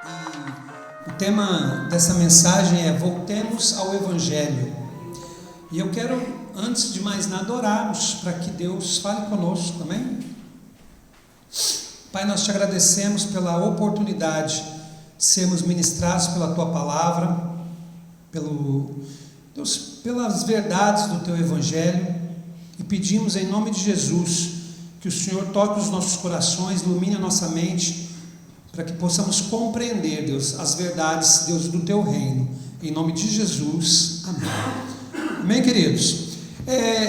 E o tema dessa mensagem é Voltemos ao Evangelho. E eu quero, antes de mais nada, orarmos para que Deus fale conosco, amém? Pai, nós te agradecemos pela oportunidade de sermos ministrados pela Tua Palavra, pelas verdades do Teu Evangelho, e pedimos em nome de Jesus que o Senhor toque os nossos corações, ilumine a nossa mente, para que possamos compreender, Deus, as verdades, Deus, do Teu reino, em nome de Jesus, amém. Amém, queridos?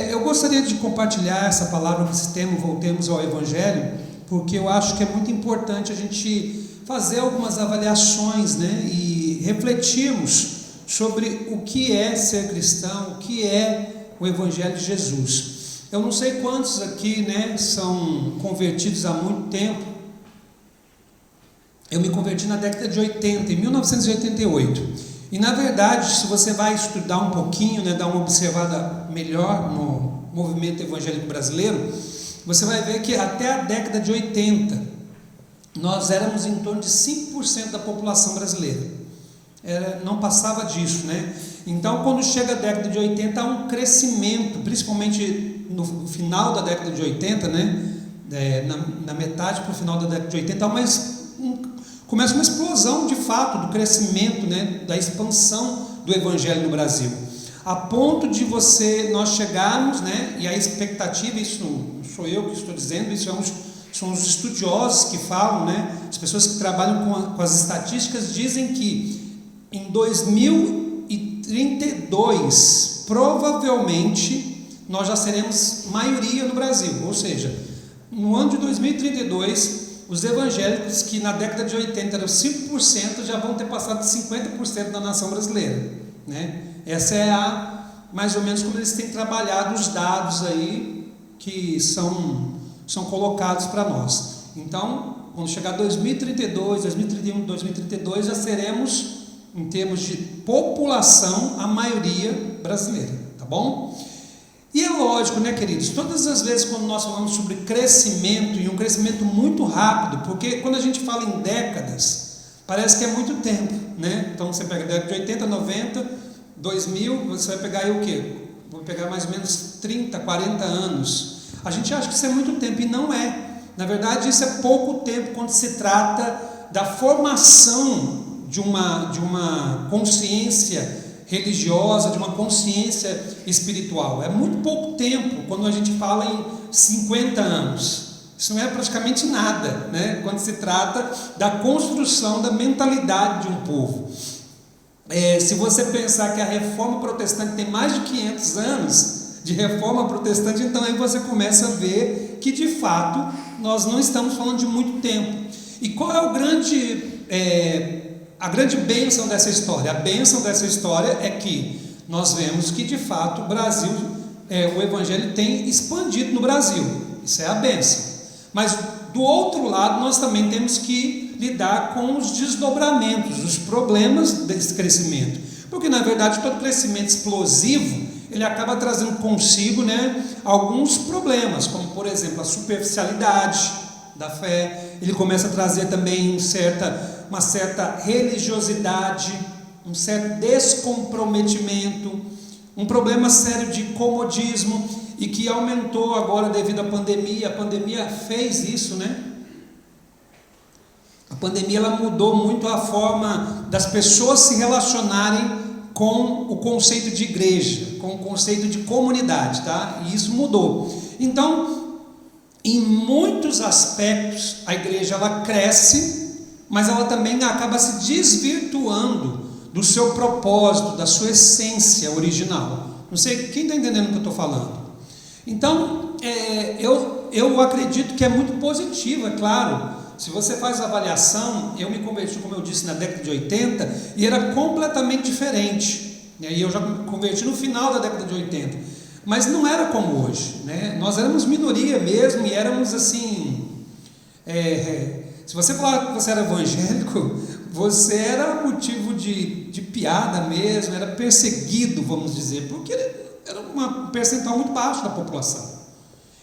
Eu gostaria de compartilhar essa palavra, esse tema, Voltemos ao Evangelho, porque eu acho que é muito importante a gente fazer algumas avaliações, e refletirmos sobre o que é ser cristão, o que é o Evangelho de Jesus. Eu não sei quantos aqui, são convertidos há muito tempo. Eu me converti na década de 80, em 1988. E na verdade, se você vai estudar um pouquinho, dar uma observada melhor no movimento evangélico brasileiro, você vai ver que até a década de 80, nós éramos em torno de 5% da população brasileira. Não passava disso, Então, quando chega a década de 80, há um crescimento, principalmente no final da década de 80, na metade para o final da década de 80, começa uma explosão de fato do crescimento, da expansão do Evangelho no Brasil, a ponto de nós chegarmos, e a expectativa, isso não sou eu que estou dizendo, isso são os estudiosos que falam, as pessoas que trabalham com as estatísticas dizem que em 2032, provavelmente, nós já seremos maioria no Brasil, ou seja, no ano de 2032, os evangélicos que na década de 80 eram 5%, já vão ter passado de 50% da nação brasileira, Essa é mais ou menos como eles têm trabalhado os dados aí que são colocados para nós. Então, quando chegar 2032, 2031, 2032, já seremos, em termos de população, a maioria brasileira, tá bom? E é lógico, queridos, todas as vezes quando nós falamos sobre crescimento, e um crescimento muito rápido, porque quando a gente fala em décadas, parece que é muito tempo, Então você pega a década de 80, 90, 2000, você vai pegar aí o quê? Vou pegar mais ou menos 30, 40 anos. A gente acha que isso é muito tempo, e não é. Na verdade, isso é pouco tempo quando se trata da formação de uma consciência religiosa, de uma consciência espiritual. É muito pouco tempo quando a gente fala em 50 anos. Isso não é praticamente nada, quando se trata da construção da mentalidade de um povo. Se você pensar que a reforma protestante tem mais de 500 anos de reforma protestante, então aí você começa a ver que de fato nós não estamos falando de muito tempo. E qual é a grande bênção dessa história? A bênção dessa história é que nós vemos que de fato o Brasil, o Evangelho tem expandido no Brasil. Isso é a bênção. Mas do outro lado nós também temos que lidar com os desdobramentos, os problemas desse crescimento. Porque na verdade todo crescimento explosivo, ele acaba trazendo consigo, alguns problemas, como por exemplo a superficialidade da fé. Ele começa a trazer também uma certa religiosidade, um certo descomprometimento, um problema sério de comodismo, e que aumentou agora devido à pandemia. A pandemia fez isso, A pandemia ela mudou muito a forma das pessoas se relacionarem com o conceito de igreja, com o conceito de comunidade, E isso mudou. Então, em muitos aspectos, a igreja ela cresce, mas ela também acaba se desvirtuando do seu propósito, da sua essência original. Não sei quem está entendendo o que eu estou falando. Então, eu acredito que é muito positivo, é claro. Se você faz a avaliação, eu me converti, como eu disse, na década de 80, e era completamente diferente. E eu já me converti no final da década de 80. Mas não era como hoje, Nós éramos minoria mesmo, e éramos assim... se você falar que você era evangélico, você era motivo de piada mesmo, era perseguido, vamos dizer, porque era um percentual muito baixo da população.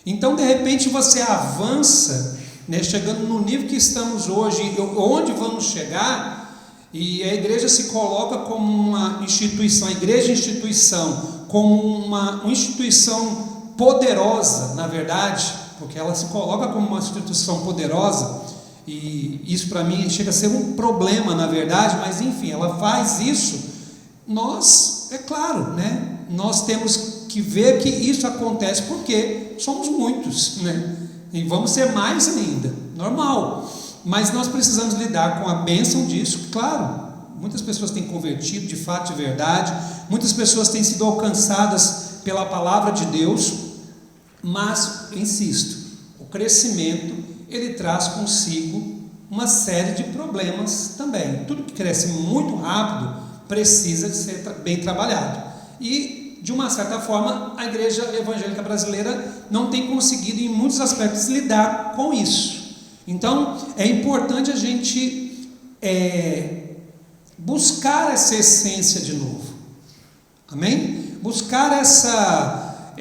Então, de repente, você avança, chegando no nível que estamos hoje, onde vamos chegar, E a igreja se coloca como uma instituição, a igreja instituição, como uma instituição poderosa, na verdade, porque ela se coloca como uma instituição poderosa, e isso para mim chega a ser um problema, na verdade, mas enfim, ela faz isso. Nós, é claro, né, nós temos que ver que isso acontece porque somos muitos, né, e vamos ser mais ainda, normal. Mas nós precisamos lidar com a bênção disso, claro. Muitas pessoas têm convertido de fato, de verdade. Muitas pessoas têm sido alcançadas pela palavra de Deus. Mas, insisto, o crescimento, ele traz consigo uma série de problemas também. Tudo que cresce muito rápido precisa de ser bem trabalhado. E, de uma certa forma, a igreja evangélica brasileira não tem conseguido, em muitos aspectos, lidar com isso. Então, é importante a gente buscar essa essência de novo, amém? Buscar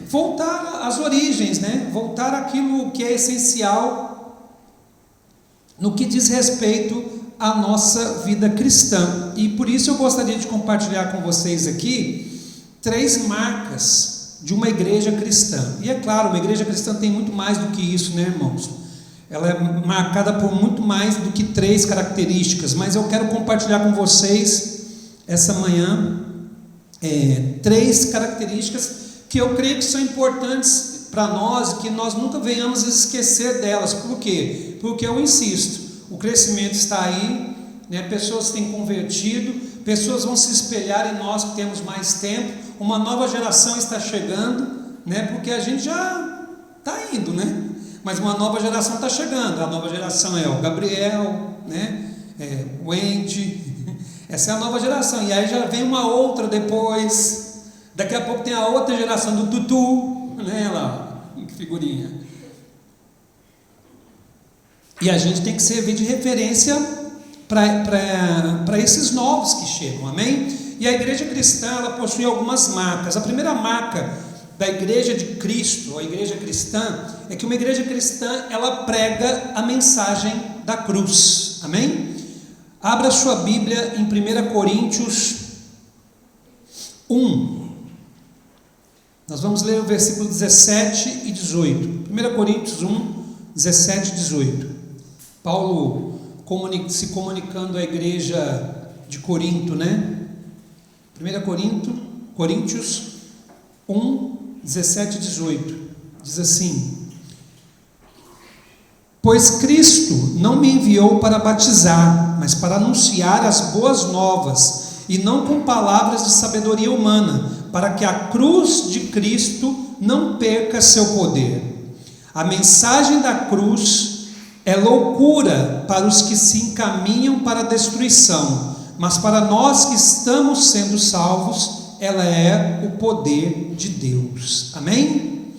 voltar às origens, né? Voltar àquilo que é essencial no que diz respeito à nossa vida cristã. E por isso eu gostaria de compartilhar com vocês aqui 3 marcas de uma igreja cristã. E é claro, uma igreja cristã tem muito mais do que isso, né, irmãos? Ela é marcada por muito mais do que 3 características, mas eu quero compartilhar com vocês essa manhã 3 características que eu creio que são importantes para nós e que nós nunca venhamos a esquecer delas. Por quê? Porque eu insisto, o crescimento está aí, né? Pessoas têm convertido, pessoas vão se espelhar em nós que temos mais tempo, uma nova geração está chegando, né? Porque a gente já está indo, né? Mas uma nova geração está chegando. A nova geração é o Gabriel, né? O Andy. Essa é a nova geração. E aí já vem uma outra depois. Daqui a pouco tem a outra geração do Tutu, né? Lá, que figurinha. E a gente tem que servir de referência para esses novos que chegam, amém? E a igreja cristã, ela possui algumas marcas. A primeira marca da igreja de Cristo, a igreja cristã, é que uma igreja cristã, ela prega a mensagem da cruz, amém? Abra sua Bíblia em 1 Coríntios 1, nós vamos ler o versículo 17 e 18, 1 Coríntios 1, 17 e 18, Paulo se comunicando à igreja de Corinto, né? 1 Coríntios 1, 17 e 18, diz assim: pois Cristo não me enviou para batizar, mas para anunciar as boas novas, e não com palavras de sabedoria humana, para que a cruz de Cristo não perca seu poder. A mensagem da cruz é loucura para os que se encaminham para a destruição, mas para nós que estamos sendo salvos, ela é o poder de Deus, amém?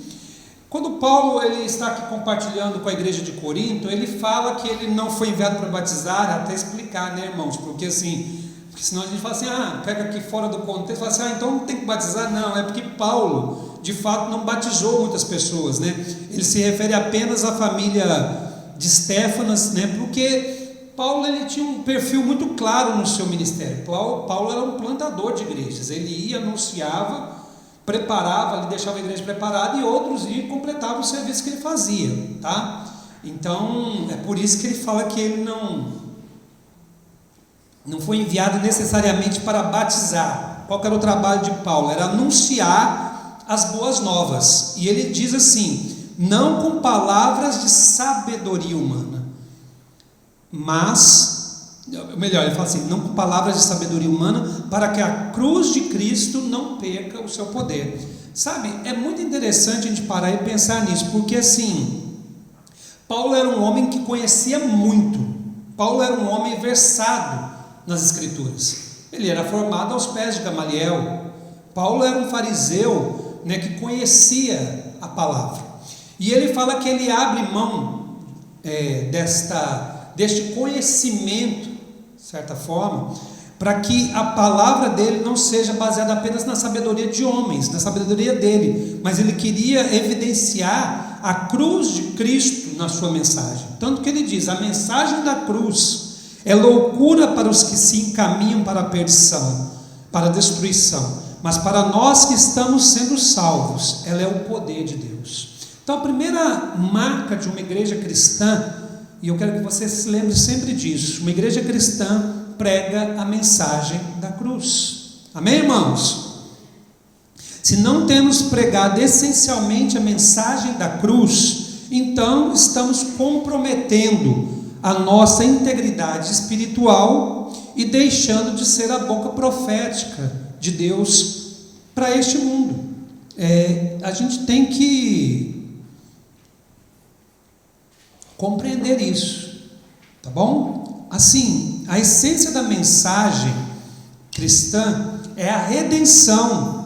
Quando Paulo ele está aqui compartilhando com a igreja de Corinto, ele fala que ele não foi enviado para batizar, até explicar, né, irmãos? Porque senão a gente fala assim, pega aqui fora do contexto, fala assim, então não tem que batizar. Não, é porque Paulo, de fato, não batizou muitas pessoas, né? Ele se refere apenas à família de Estéfanas, né? Porque Paulo ele tinha um perfil muito claro no seu ministério. Paulo era um plantador de igrejas, ele ia, anunciava, preparava, ele deixava a igreja preparada, e outros iam e completavam o serviço que ele fazia, tá? Então, é por isso que ele fala que ele não foi enviado necessariamente para batizar. Qual que era o trabalho de Paulo? Era anunciar as boas novas. E ele diz assim, não com palavras de sabedoria humana, mas, melhor, ele fala assim, não com palavras de sabedoria humana, para que a cruz de Cristo não perca o seu poder. Sabe, é muito interessante a gente parar e pensar nisso, porque assim, Paulo era um homem que conhecia muito, Paulo era um homem versado nas escrituras, ele era formado aos pés de Gamaliel. Paulo era um fariseu, né, que conhecia a palavra, e ele fala que ele abre mão deste conhecimento, de certa forma, para que a palavra dele não seja baseada apenas na sabedoria de homens, na sabedoria dele, mas ele queria evidenciar a cruz de Cristo na sua mensagem. Tanto que ele diz, a mensagem da cruz É loucura para os que se encaminham para a perdição, para a destruição, mas para nós que estamos sendo salvos, ela é o poder de Deus. Então a primeira marca de uma igreja cristã, e eu quero que você se lembre sempre disso, uma igreja cristã prega a mensagem da cruz. Amém, irmãos? Se não temos pregado essencialmente a mensagem da cruz, então estamos comprometendo a nossa integridade espiritual e deixando de ser a boca profética de Deus para este mundo. A gente tem que compreender isso, tá bom? Assim, a essência da mensagem cristã é a redenção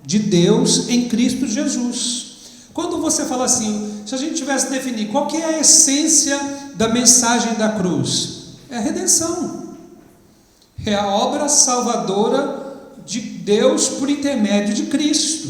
de Deus em Cristo Jesus. Quando você fala assim, se a gente tivesse que definir qual que é a essência da mensagem da cruz, é a redenção, é a obra salvadora de Deus por intermédio de Cristo,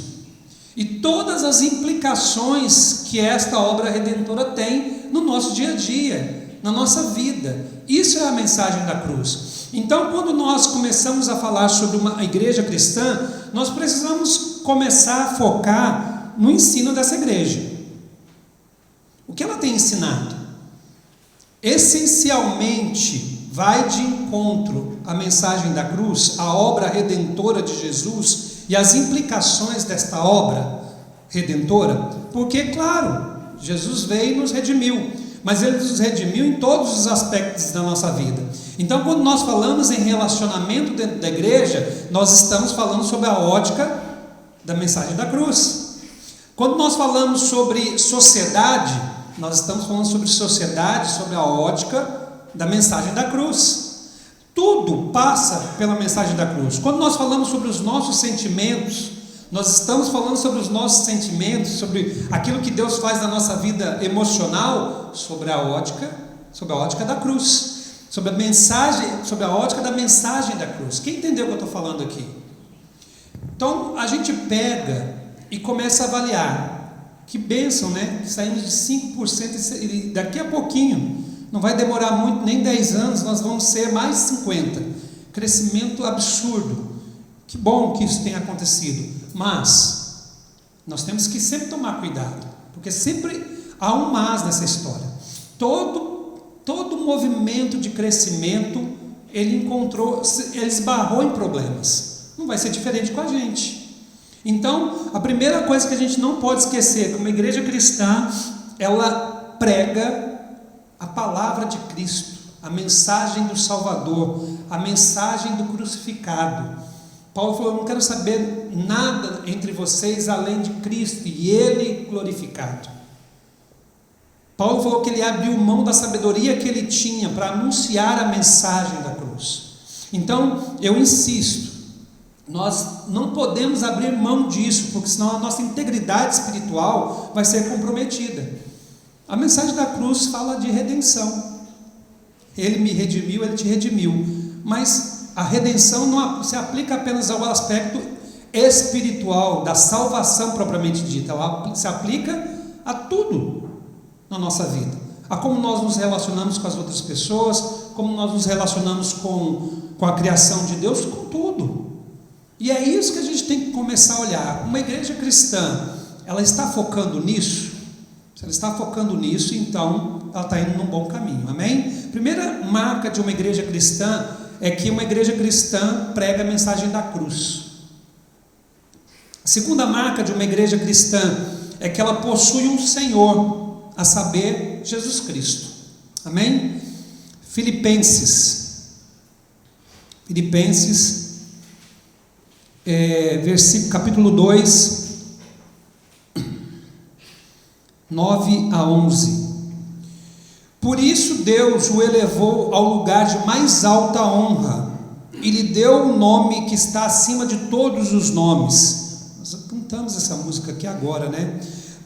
e todas as implicações que esta obra redentora tem no nosso dia a dia, na nossa vida. Isso é a mensagem da cruz. Então, quando nós começamos a falar sobre uma igreja cristã, nós precisamos começar a focar no ensino dessa igreja. O que ela tem ensinado? Essencialmente, vai de encontro à mensagem da cruz, a obra redentora de Jesus e as implicações desta obra redentora, porque, claro, Jesus veio e nos redimiu, mas Ele nos redimiu em todos os aspectos da nossa vida. Então, quando nós falamos em relacionamento dentro da igreja, nós estamos falando sobre a ótica da mensagem da cruz. Quando nós falamos sobre sociedade, nós estamos falando sobre sociedade, sobre a ótica da mensagem da cruz. Tudo passa pela mensagem da cruz. Quando nós falamos sobre os nossos sentimentos, nós estamos falando sobre os nossos sentimentos, sobre aquilo que Deus faz na nossa vida emocional, sobre a ótica da cruz, sobre a mensagem, sobre a ótica da mensagem da cruz. Quem entendeu o que eu estou falando aqui? Então a gente pega e começa a avaliar. Que bênção, né? Saímos de 5% e daqui a pouquinho, não vai demorar muito, nem 10 anos, nós vamos ser mais 50%. Crescimento absurdo. Que bom que isso tenha acontecido. Mas nós temos que sempre tomar cuidado, porque sempre há um mas nessa história. Todo movimento de crescimento, ele esbarrou em problemas. Não vai ser diferente com a gente. Então, a primeira coisa que a gente não pode esquecer é que uma igreja cristã, ela prega a palavra de Cristo, a mensagem do Salvador, a mensagem do crucificado. Paulo falou: eu não quero saber nada entre vocês além de Cristo e Ele glorificado. Paulo falou que ele abriu mão da sabedoria que ele tinha para anunciar a mensagem da cruz. Então, eu insisto, nós não podemos abrir mão disso, porque senão a nossa integridade espiritual vai ser comprometida. A mensagem da cruz fala de redenção. Ele me redimiu, Ele te redimiu. Mas a redenção não se aplica apenas ao aspecto espiritual da salvação propriamente dita. Ela se aplica a tudo na nossa vida. A como nós nos relacionamos com as outras pessoas, como nós nos relacionamos com a criação de Deus, com tudo. E é isso que a gente tem que começar a olhar. Uma igreja cristã, ela está focando nisso? Se ela está focando nisso, então ela está indo num bom caminho, amém? Primeira marca de uma igreja cristã é que uma igreja cristã prega a mensagem da cruz. A segunda marca de uma igreja cristã é que ela possui um Senhor, a saber, Jesus Cristo, amém? Filipenses capítulo 2, 9 a 11. Por isso Deus o elevou ao lugar de mais alta honra e lhe deu o nome que está acima de todos os nomes. Nós cantamos essa música aqui agora, né?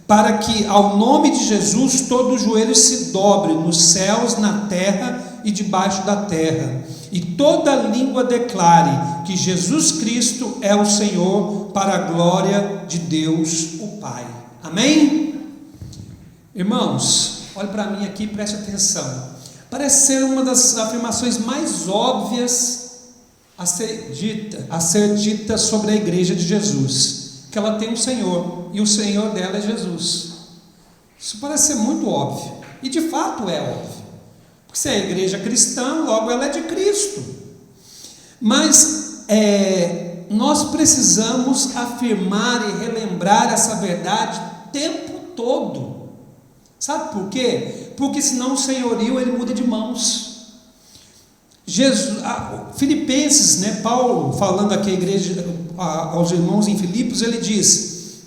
Para que ao nome de Jesus todo o joelho se dobre nos céus, na terra e debaixo da terra, e toda língua declare que Jesus Cristo é o Senhor, para a glória de Deus o Pai. Amém? Irmãos, olhe para mim aqui e preste atenção. Parece ser uma das afirmações mais óbvias a ser dita sobre a igreja de Jesus, que ela tem um Senhor, e o Senhor dela é Jesus. Isso parece ser muito óbvio, e de fato é óbvio, porque se é a igreja cristã, logo ela é de Cristo. Mas nós precisamos afirmar e relembrar essa verdade o tempo todo. Sabe por quê? Porque senão o senhorio ele muda de mãos. Filipenses, né, Paulo falando aqui à igreja, aos irmãos em Filipos, ele diz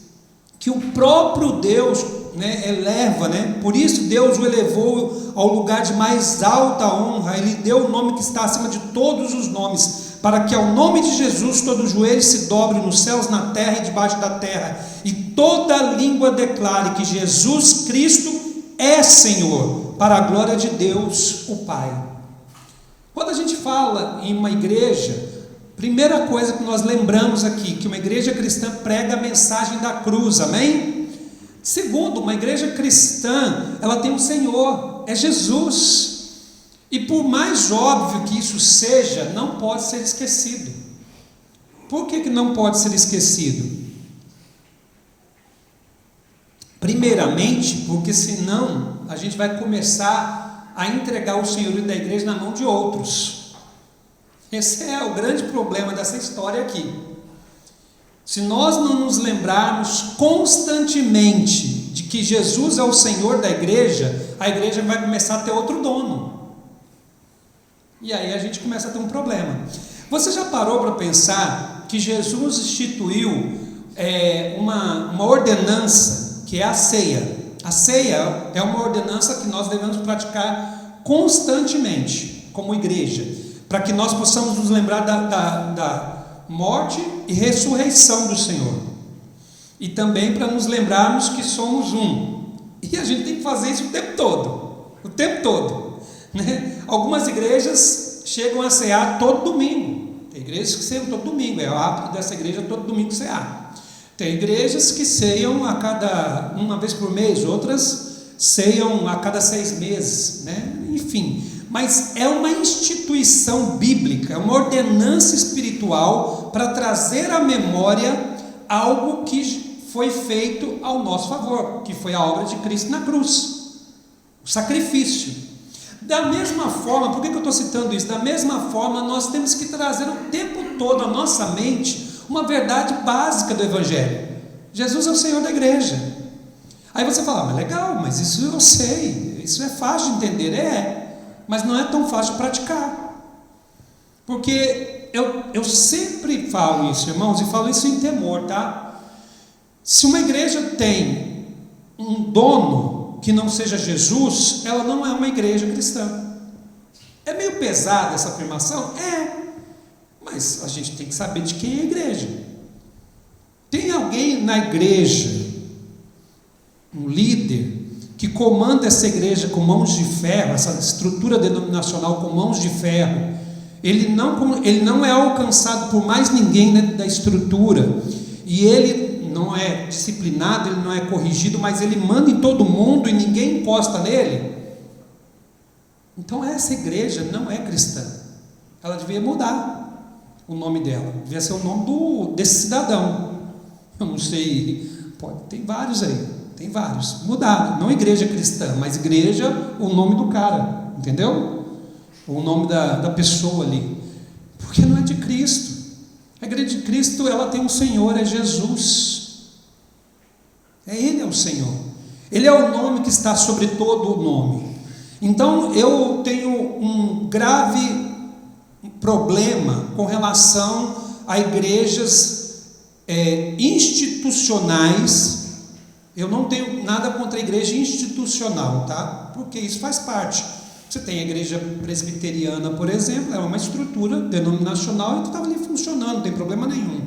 que o próprio Deus, né, eleva, né, por isso Deus o elevou ao lugar de mais alta honra, ele deu o nome que está acima de todos os nomes, para que ao nome de Jesus todo joelho se dobre nos céus, na terra e debaixo da terra, e toda língua declare que Jesus Cristo é Senhor, para a glória de Deus o Pai. Quando a gente fala em uma igreja, primeira coisa que nós lembramos aqui, que uma igreja cristã prega a mensagem da cruz, amém? Segundo, uma igreja cristã, ela tem um Senhor, é Jesus. E por mais óbvio que isso seja, não pode ser esquecido. Por que não pode ser esquecido? Primeiramente, porque senão a gente vai começar a entregar o senhorio da igreja na mão de outros. Esse é o grande problema dessa história aqui. Se nós não nos lembrarmos constantemente de que Jesus é o Senhor da igreja, a igreja vai começar a ter outro dono. E aí a gente começa a ter um problema. Você já parou para pensar que Jesus instituiu uma ordenança, que é a ceia? A ceia é uma ordenança que nós devemos praticar constantemente, como igreja, para que nós possamos nos lembrar da morte e ressurreição do Senhor, e também para nos lembrarmos que somos um, e a gente tem que fazer isso o tempo todo, né? Algumas igrejas chegam a cear todo domingo, tem igrejas que ceiam todo domingo, é o hábito dessa igreja todo domingo cear. Tem igrejas que ceiam uma vez por mês, outras ceiam a cada 6 meses, né? Enfim, mas é uma instituição bíblica, é uma ordenança espiritual para trazer à memória algo que foi feito ao nosso favor, que foi a obra de Cristo na cruz, o sacrifício. Da mesma forma, por que eu estou citando isso? Da mesma forma, nós temos que trazer o tempo todo à nossa mente uma verdade básica do Evangelho: Jesus é o Senhor da igreja. Aí você fala, mas legal, mas isso eu sei, isso é fácil de entender, mas não é tão fácil de praticar, porque eu sempre falo isso, irmãos, e falo isso em temor, tá? Se uma igreja tem um dono que não seja Jesus, ela não é uma igreja cristã. É meio pesada essa afirmação? Mas a gente tem que saber de quem é a igreja. Tem alguém na igreja, um líder, que comanda essa igreja com mãos de ferro, essa estrutura denominacional com mãos de ferro. Ele não é alcançado por mais ninguém dentro da estrutura, e ele não é disciplinado, ele não é corrigido, mas ele manda em todo mundo e ninguém encosta nele. Então essa igreja não é cristã. Ela devia mudar o nome dela, devia ser o nome desse cidadão. Eu não sei, tem vários aí, tem vários. Mudaram, não igreja cristã, mas igreja, o nome do cara, entendeu? O nome da pessoa ali, porque não é de Cristo. A igreja de Cristo, ela tem um Senhor, é Jesus. Ele é o Senhor, Ele é o nome que está sobre todo o nome. Então eu tenho um grave problema com relação a igrejas institucionais. Eu não tenho nada contra a igreja institucional, tá? Porque isso faz parte. Você tem a igreja presbiteriana, por exemplo, é uma estrutura denominacional e estava ali funcionando, não tem problema nenhum.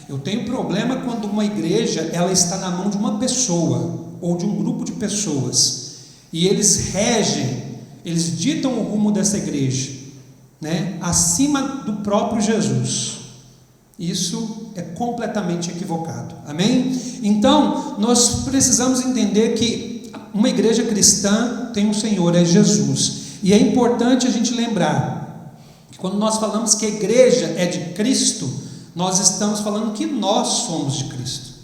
Eu tenho problema quando uma igreja ela está na mão de uma pessoa ou de um grupo de pessoas e eles regem, eles ditam o rumo dessa igreja, né, acima do próprio Jesus. Isso é completamente equivocado, amém? Então nós precisamos entender que uma igreja cristã tem um Senhor, é Jesus. E é importante a gente lembrar que quando nós falamos que a igreja é de Cristo, nós estamos falando que nós somos de Cristo.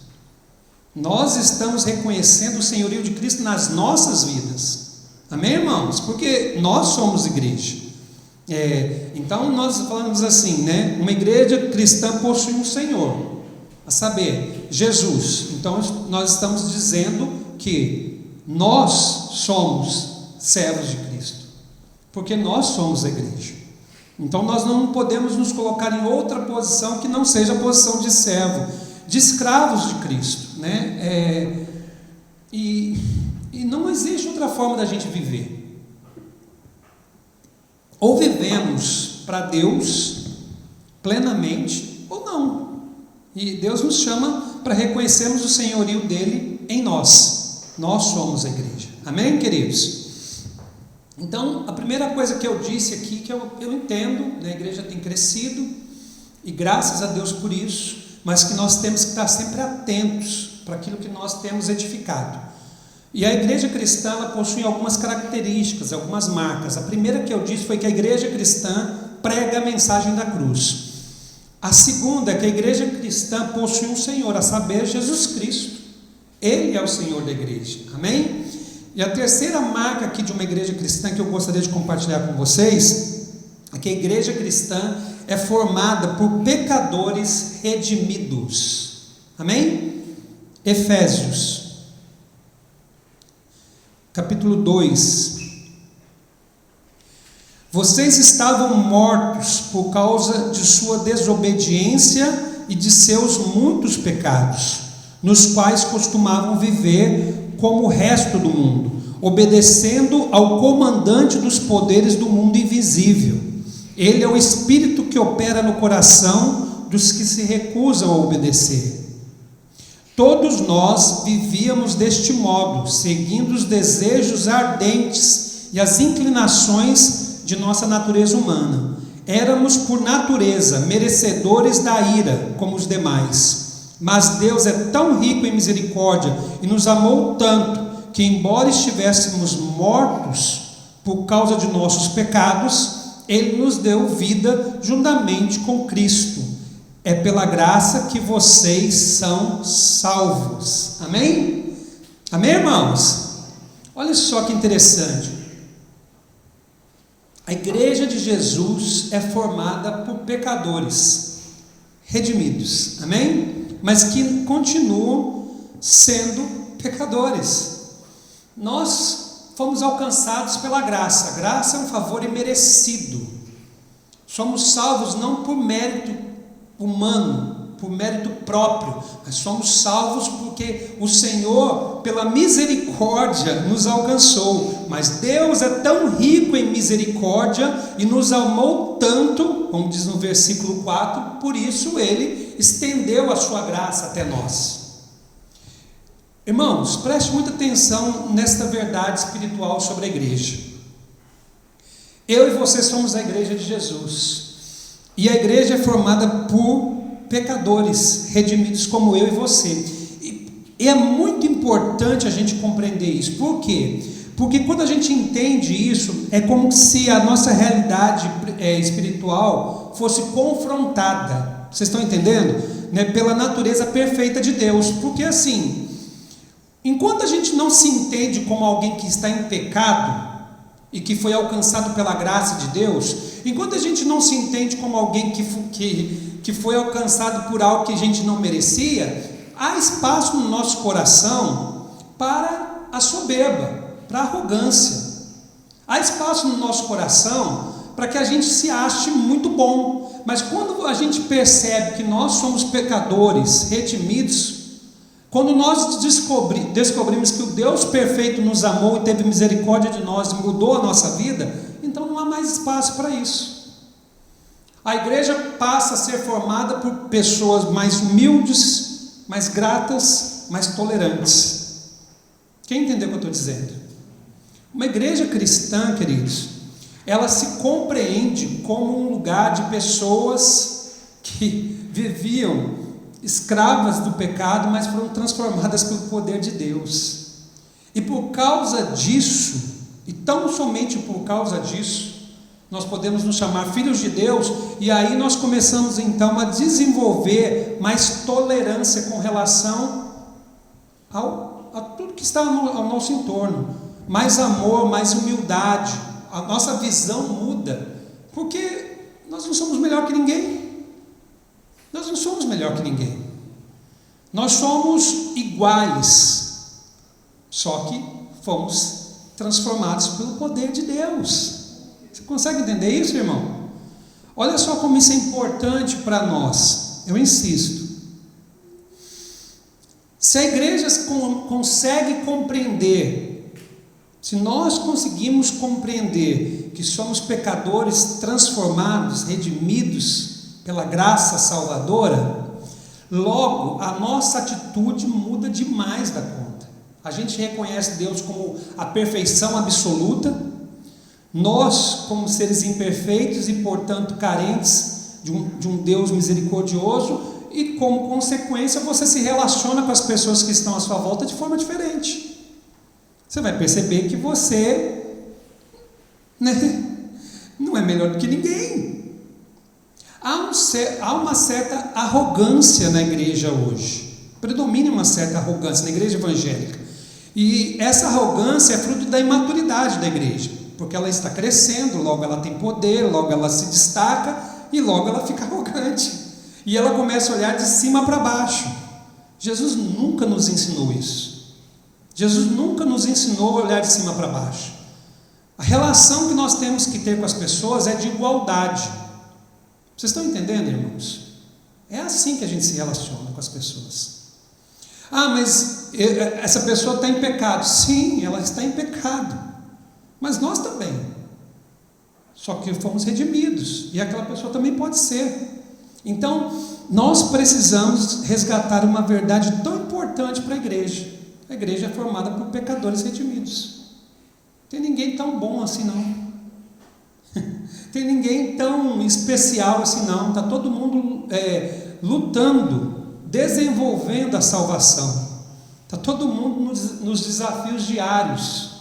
Nós estamos reconhecendo o senhorio de Cristo nas nossas vidas. Amém, irmãos? Porque nós somos igreja. Então nós falamos assim, né? Uma igreja cristã possui um Senhor, a saber, Jesus. Então nós estamos dizendo que nós somos servos de Cristo, porque nós somos a igreja. Então nós não podemos nos colocar em outra posição que não seja a posição de servo, de escravos de Cristo, né? E não existe outra forma da gente viver. Ou vivemos para Deus plenamente, ou não. E Deus nos chama para reconhecermos o senhorio dele em nós. Nós somos a igreja. Amém, queridos? Então, a primeira coisa que eu disse aqui, que eu entendo, né, a igreja tem crescido, e graças a Deus por isso, mas que nós temos que estar sempre atentos para aquilo que nós temos edificado. E a igreja cristã, ela possui algumas características, algumas marcas. A primeira que eu disse foi que a igreja cristã prega a mensagem da cruz. A segunda é que a igreja cristã possui um Senhor, a saber, Jesus Cristo. Ele é o Senhor da igreja. Amém? E a terceira marca aqui de uma igreja cristã que eu gostaria de compartilhar com vocês é que a igreja cristã é formada por pecadores redimidos. Amém? Efésios capítulo 2. Vocês estavam mortos por causa de sua desobediência e de seus muitos pecados, nos quais costumavam viver como o resto do mundo, obedecendo ao comandante dos poderes do mundo invisível. Ele é o espírito que opera no coração dos que se recusam a obedecer. Todos nós vivíamos deste modo, seguindo os desejos ardentes e as inclinações de nossa natureza humana. Éramos por natureza merecedores da ira, como os demais. Mas Deus é tão rico em misericórdia e nos amou tanto, que embora estivéssemos mortos por causa de nossos pecados, Ele nos deu vida juntamente com Cristo. É pela graça que vocês são salvos. Amém? Amém, irmãos? Olha só que interessante. A igreja de Jesus é formada por pecadores redimidos. Amém? Mas que continuam sendo pecadores. Nós fomos alcançados pela graça. A graça é um favor imerecido. Somos salvos não por mérito humano, por mérito próprio, mas somos salvos porque o Senhor, pela misericórdia, nos alcançou. Mas Deus é tão rico em misericórdia e nos amou tanto, como diz no versículo 4, por isso Ele estendeu a sua graça até nós. Irmãos, preste muita atenção nesta verdade espiritual sobre a igreja. Eu e você somos a igreja de Jesus. E a igreja é formada por pecadores redimidos como eu e você. E é muito importante a gente compreender isso. Por quê? Porque quando a gente entende isso, é como se a nossa realidade espiritual fosse confrontada. Vocês estão entendendo? Né? Pela natureza perfeita de Deus. Porque assim, enquanto a gente não se entende como alguém que está em pecado e que foi alcançado pela graça de Deus, enquanto a gente não se entende como alguém que foi alcançado por algo que a gente não merecia, há espaço no nosso coração para a soberba, para a arrogância. Há espaço no nosso coração para que a gente se ache muito bom. Mas quando a gente percebe que nós somos pecadores redimidos, quando nós descobrimos que o Deus perfeito nos amou e teve misericórdia de nós e mudou a nossa vida, então não há mais espaço para isso. A igreja passa a ser formada por pessoas mais humildes, mais gratas, mais tolerantes. Quem entendeu o que eu estou dizendo? Uma igreja cristã, queridos, ela se compreende como um lugar de pessoas que viviam escravas do pecado, mas foram transformadas pelo poder de Deus. E por causa disso, e tão somente por causa disso, nós podemos nos chamar filhos de Deus, e aí nós começamos então a desenvolver mais tolerância com relação a tudo que está ao nosso entorno, mais amor, mais humildade, a nossa visão muda, porque nós não somos melhor que ninguém, nós não somos melhor que ninguém, nós somos iguais, só que fomos transformados pelo poder de Deus. Você consegue entender isso, irmão? Olha só como isso é importante para nós. Eu insisto. Se a igreja consegue compreender, se nós conseguimos compreender que somos pecadores transformados, redimidos pela graça salvadora, logo a nossa atitude muda demais da conta. A gente reconhece Deus como a perfeição absoluta. Nós, como seres imperfeitos e, portanto, carentes de um Deus misericordioso, e como consequência você se relaciona com as pessoas que estão à sua volta de forma diferente. Você vai perceber que você, não é melhor do que ninguém. Há uma certa arrogância na igreja hoje. Predomina uma certa arrogância na igreja evangélica. E essa arrogância é fruto da imaturidade da igreja. Porque ela está crescendo, logo ela tem poder, logo ela se destaca e logo ela fica arrogante. E ela começa a olhar de cima para baixo. Jesus nunca nos ensinou isso. Jesus nunca nos ensinou a olhar de cima para baixo. A relação que nós temos que ter com as pessoas é de igualdade. Vocês estão entendendo, irmãos? É assim que a gente se relaciona com as pessoas. Ah, mas essa pessoa está em pecado. Sim, ela está em pecado. Mas nós também, só que fomos redimidos, e aquela pessoa também pode ser. Então, nós precisamos resgatar uma verdade tão importante para a igreja. A igreja é formada por pecadores redimidos. Não tem ninguém tão bom assim não. Tem ninguém tão especial assim não. Está todo mundo lutando, desenvolvendo a salvação. Está todo mundo nos desafios diários.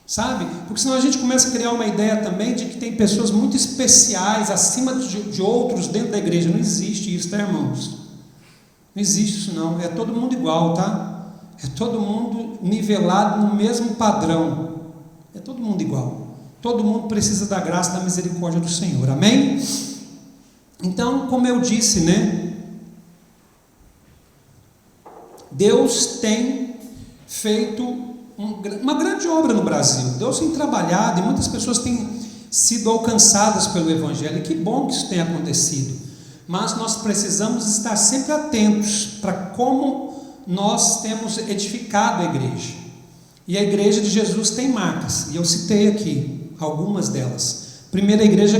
Sabe? Porque senão a gente começa a criar uma ideia também de que tem pessoas muito especiais acima de outros dentro da igreja. Não existe isso, tá, irmãos? Não existe isso não, é todo mundo igual, tá? É todo mundo nivelado no mesmo padrão. É todo mundo igual. Todo mundo precisa da graça e da misericórdia do Senhor, amém? Então, como eu disse, Deus tem feito uma grande obra no Brasil. Deus tem trabalhado e muitas pessoas têm sido alcançadas pelo Evangelho, e que bom que isso tenha acontecido, mas nós precisamos estar sempre atentos para como nós temos edificado a igreja. E a igreja de Jesus tem marcas, e eu citei aqui algumas delas. Primeiro, a igreja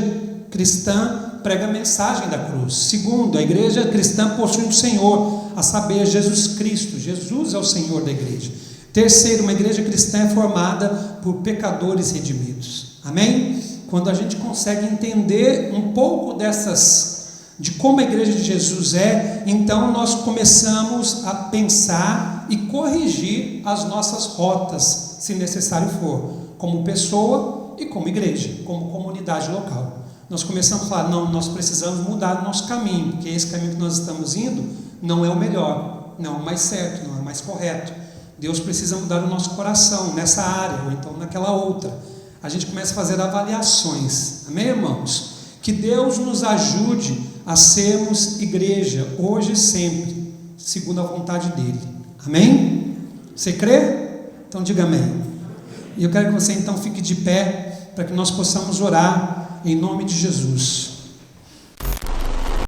cristã prega a mensagem da cruz. Segundo, a igreja cristã possui um Senhor, a saber, Jesus Cristo. Jesus é o Senhor da igreja. Terceiro, uma igreja cristã é formada por pecadores redimidos. Amém? Quando a gente consegue entender um pouco de como a igreja de Jesus é, então nós começamos a pensar e corrigir as nossas rotas, se necessário for, como pessoa e como igreja, como comunidade local. Nós começamos a falar, não, nós precisamos mudar o nosso caminho, porque esse caminho que nós estamos indo não é o melhor, não é o mais certo, não é o mais correto. Deus precisa mudar o nosso coração nessa área, ou então naquela outra. A gente começa a fazer avaliações, amém, irmãos? Que Deus nos ajude a sermos igreja, hoje e sempre, segundo a vontade dEle, amém? Você crê? Então diga amém. E eu quero que você então fique de pé, para que nós possamos orar em nome de Jesus.